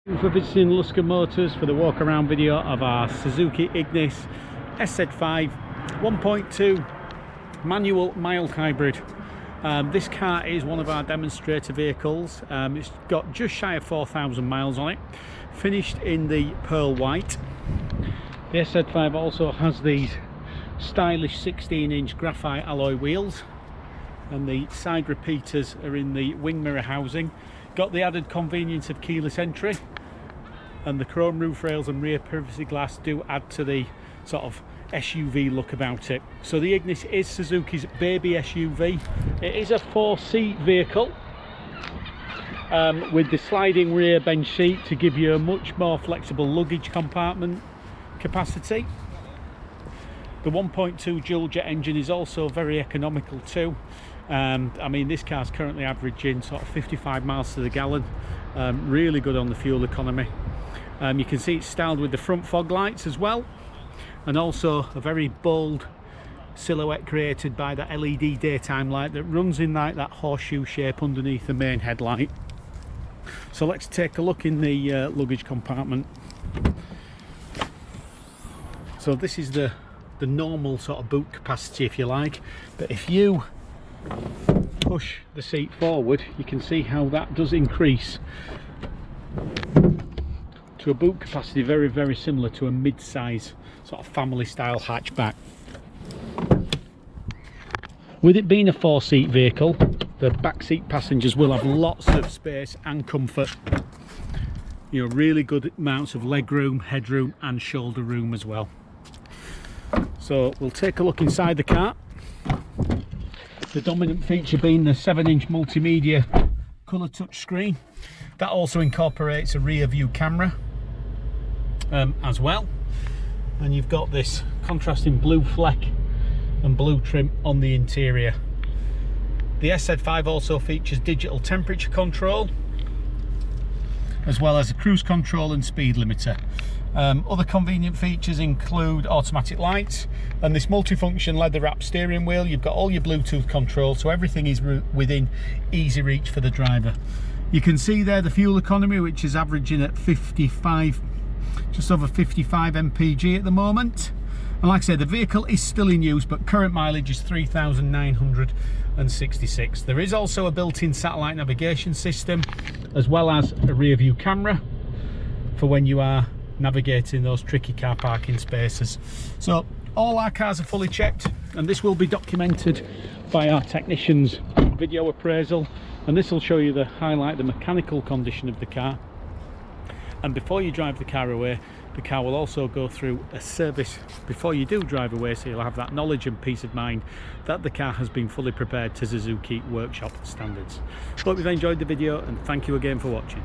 For visiting Luscombe Motors for the walk around video of our Suzuki Ignis SZ5 1.2 manual mild hybrid. This car is one of our demonstrator vehicles. It's got just shy of 4,000 miles on it, finished in the pearl white. The SZ5 also has these stylish 16-inch graphite alloy wheels, and the side repeaters are in the wing mirror housing. Got the added convenience of keyless entry, and the chrome roof rails and rear privacy glass do add to the sort of SUV look about it. So the Ignis is Suzuki's baby SUV. It is a 4-seat vehicle with the sliding rear bench seat to give you a much more flexible luggage compartment capacity. The 1.2 dual jet engine is also very economical too. I mean, this car's currently averaging sort of 55 miles to the gallon. Really good on the fuel economy. You can see it's styled with the front fog lights as well, and also a very bold silhouette created by that LED daytime light that runs in like that horseshoe shape underneath the main headlight. So let's take a look in the luggage compartment. So this is the normal sort of boot capacity, if you like, but if you push the seat forward, you can see how that does increase to a boot capacity very similar to a mid-size sort of family style hatchback. With it being a 4-seat vehicle, the back seat passengers will have lots of space and comfort. You know, really good amounts of leg room, headroom and shoulder room as well. So we'll take a look inside the car. The dominant feature being the 7-inch multimedia colour touch screen. That also incorporates a rear view camera as well. And you've got this contrasting blue fleck and blue trim on the interior. The SZ5 also features digital temperature control, as well as a cruise control and speed limiter. Other convenient features include automatic lights and this multifunction leather wrapped steering wheel. You've got all your Bluetooth control, so everything is within easy reach for the driver. You can see there the fuel economy, which is averaging at 55, just over 55 mpg at the moment. And like I said, the vehicle is still in use, but current mileage is 3,966. There is also a built-in satellite navigation system, as well as a rear view camera for when you are navigating those tricky car parking spaces. So all our cars are fully checked, and this will be documented by our technicians' video appraisal, and this will show you the mechanical condition of the car. And before you drive the car away, the car will also go through a service before you do drive away, so you'll have that knowledge and peace of mind that the car has been fully prepared to Suzuki workshop standards. Hope you've enjoyed the video, and thank you again for watching.